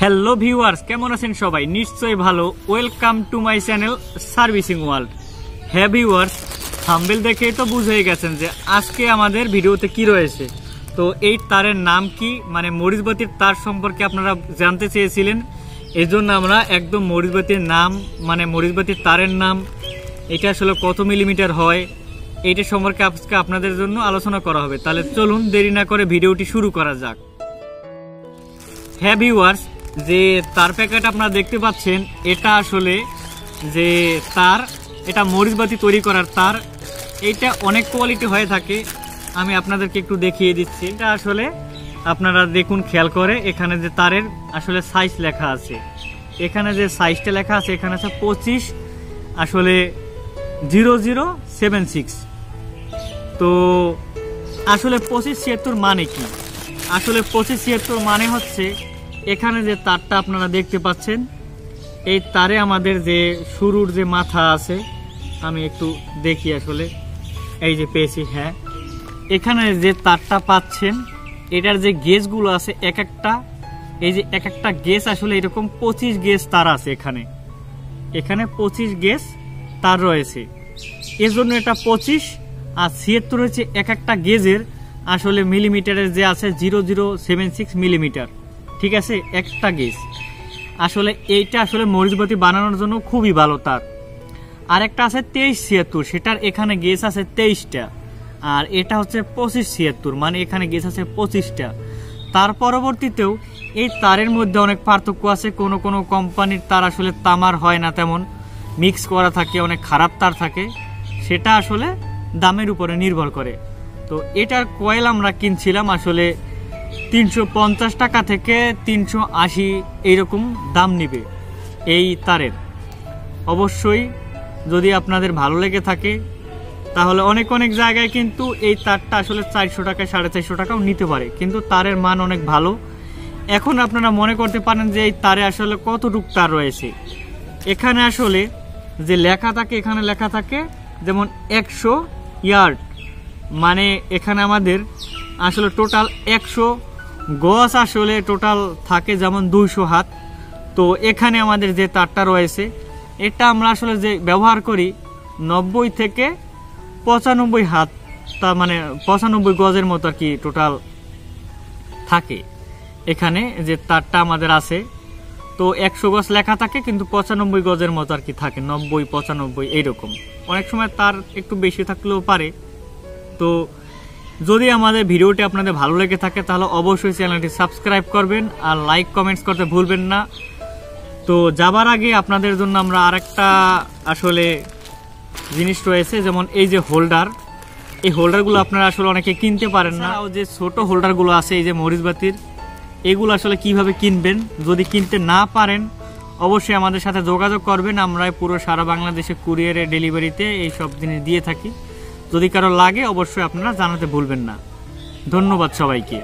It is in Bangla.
হ্যালো ভিউয়ার্স, কেমন আছেন সবাই? নিশ্চয়ই ভালো। Welcome to my channel servicing world. হ্যাঁ ভিউয়ার্স, থাম্বনেল দেখেই তো বুঝেই গেছেন যে আজকে আমাদের ভিডিওতে কি রয়েছে। তো এই তারের নাম কি, মানে মরিচবাতির তার সম্পর্কে আপনারা জানতে চেয়েছিলেন। এই জন্য আমরা একদম মরিচবাতির নাম, মানে মরিচবাতির তারের নাম, এটা আসলে কত মিলিমিটার হয়, এইটা সম্পর্কে আজকে আপনাদের জন্য আলোচনা করা হবে। তাহলে চলুন দেরি না করে ভিডিওটি শুরু করা যাক। হ্যাঁ ভিউয়ার্স, যে তার প্যাকেট আপনারা দেখতে পাচ্ছেন, এটা আসলে যে তার, এটা মরিচবাতি তৈরি করার তার। এইটা অনেক কোয়ালিটি হয়ে থাকে, আমি আপনাদেরকে একটু দেখিয়ে দিচ্ছি। এটা আসলে আপনারা দেখুন খেয়াল করে, এখানে যে তারের আসলে সাইজ লেখা আছে, এখানে যে সাইজটা লেখা আছে, এখানে আছে 25 আসলে 0076। তো আসলে 2576 মানে কি? আসলে 2576 মানে হচ্ছে এখানে যে তারটা আপনারা দেখতে পাচ্ছেন, এই তারে আমাদের যে শুরুর যে মাথা আছে, আমি একটু দেখি আসলে, এই যে পেয়েছি। হ্যাঁ, এখানে যে তারটা পাচ্ছেন, এটার যে গেজগুলো আছে এক একটা, এই যে এক একটা গেজ আসলে এরকম 25 গেজ তার আছে। এখানে 25 গেজ তার রয়েছে, এজন্য এটা 25। আর 76 হচ্ছে এক একটা গেজের আসলে মিলিমিটারের যে আছে 0076 মিলিমিটার, ঠিক আছে, একটা গেজ। আসলে এইটা আসলে মরিচবাতি বানানোর জন্য খুবই ভালো তার। আর একটা আছে 2376, সেটার এখানে গেজ আছে 23টা, আর এটা হচ্ছে 2576, মানে এখানে গেজ আছে 25টা। তার পরবর্তীতেও এই তারের মধ্যে অনেক পার্থক্য আছে। কোনো কোনো কোম্পানির তার আসলে তামার হয় না, তেমন মিক্স করা থাকে, অনেক খারাপ তার থাকে, সেটা আসলে দামের উপরে নির্ভর করে। তো এটার কয়েল আমরা কিনছিলাম আসলে 350 টাকা থেকে 380 এইরকম দাম নিবে এই তারের। অবশ্যই যদি আপনাদের ভালো লেগে থাকে তাহলে অনেক অনেক জায়গায় কিন্তু এই তারটা আসলে 400 টাকা 450 টাকাও নিতে পারে, কিন্তু তারের মান অনেক ভালো। এখন আপনারা মনে করতে পারেন যে এই তারে আসলে কতটুক তার রয়েছে। এখানে আসলে যে লেখা থাকে, এখানে লেখা থাকে যেমন 100 ইয়ার্ড, মানে এখানে আমাদের আসলে টোটাল 100 গজ আসলে টোটাল থাকে, যেমন 200 হাত। তো এখানে আমাদের যে তারটা রয়েছে, এটা আমরা আসলে যে ব্যবহার করি 90 থেকে 95 হাত, তা মানে 95 গজের মতো আর কি টোটাল থাকে। এখানে যে তারটা আমাদের আছে, তো 100 গজ লেখা থাকে, কিন্তু 95 গজের মতো আর কি থাকে, 90 95 এইরকম। অনেক সময় তার একটু বেশি থাকলেও পারে। তো যদি আমাদের ভিডিওটি আপনাদের ভালো লেগে থাকে তাহলে অবশ্যই চ্যানেলটি সাবস্ক্রাইব করবেন আর লাইক কমেন্টস করতে ভুলবেন না। তো যাবার আগে আপনাদের জন্য আমরা আরেকটা আসলে জিনিস রয়েছে, যেমন এই যে হোল্ডার, এই হোল্ডারগুলো আপনারা আসলে অনেকে কিনতে পারেন না। যে ছোট হোল্ডারগুলো আছে এই যে মরিচবাতির, এগুলো আসলে কিভাবে কিনবেন, যদি কিনতে না পারেন অবশ্যই আমাদের সাথে যোগাযোগ করবেন। আমরা পুরো সারা বাংলাদেশে কুরিয়ারে ডেলিভারিতে এই সব জিনিস দিয়ে থাকি। যদি কারো লাগে অবশ্যই আপনারা জানাতে ভুলবেন না। ধন্যবাদ সবাইকে।